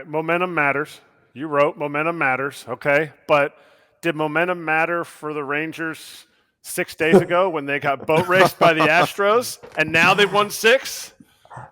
momentum matters. You wrote momentum matters, okay? But did momentum matter for the Rangers 6 days ago when they got boat raced by the Astros and now they've won six?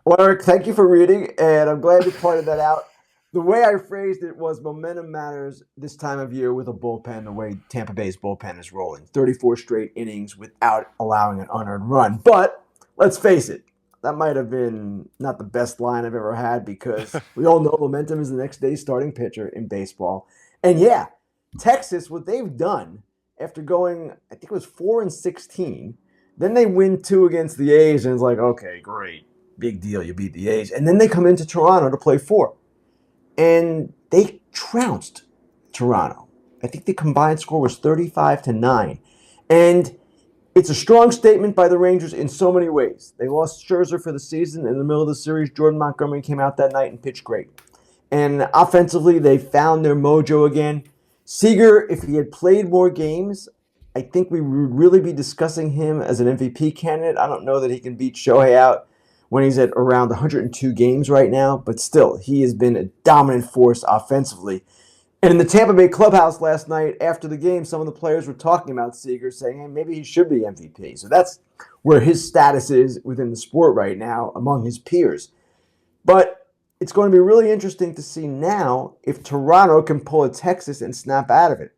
Well, Eric, thank you for reading, and I'm glad you pointed that out. The way I phrased it was momentum matters this time of year with a bullpen, the way Tampa Bay's bullpen is rolling. 34 straight innings without allowing an unearned run. But let's face it, that might have been not the best line I've ever had because we all know momentum is the next day's starting pitcher in baseball. And yeah, Texas, what they've done after going, I think it was 4-16, then they win two against the A's, and it's like, okay, great. Big deal, you beat the A's. And then they come into Toronto to play four. And they trounced Toronto. I think the combined score was 35-9. And it's a strong statement by the Rangers in so many ways. They lost Scherzer for the season. In the middle of the series, Jordan Montgomery came out that night and pitched great. And offensively, they found their mojo again. Seager, if he had played more games, I think we would really be discussing him as an MVP candidate. I don't know that he can beat Shohei out when he's at around 102 games right now, but still, he has been a dominant force offensively. And in the Tampa Bay clubhouse last night, after the game, some of the players were talking about Seager, saying, hey, maybe he should be MVP. So that's where his status is within the sport right now among his peers. But it's going to be really interesting to see now if Toronto can pull a Texas and snap out of it.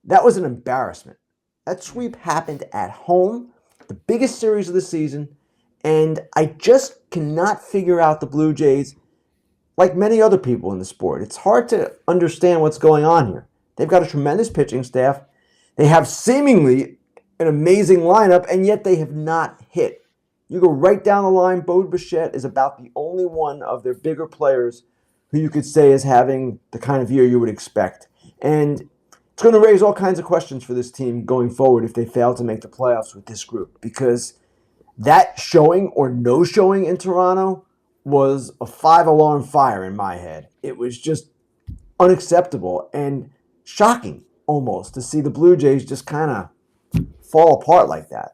That was an embarrassment. That sweep happened at home, the biggest series of the season, and I just cannot figure out the Blue Jays like many other people in the sport. It's hard to understand what's going on here. They've got a tremendous pitching staff. They have seemingly an amazing lineup, and yet they have not hit. You go right down the line, Bo Bichette is about the only one of their bigger players who you could say is having the kind of year you would expect. And it's going to raise all kinds of questions for this team going forward if they fail to make the playoffs with this group, because that showing or no showing in Toronto was a 5-alarm fire in my head. It was just unacceptable and shocking almost to see the Blue Jays just kind of fall apart like that.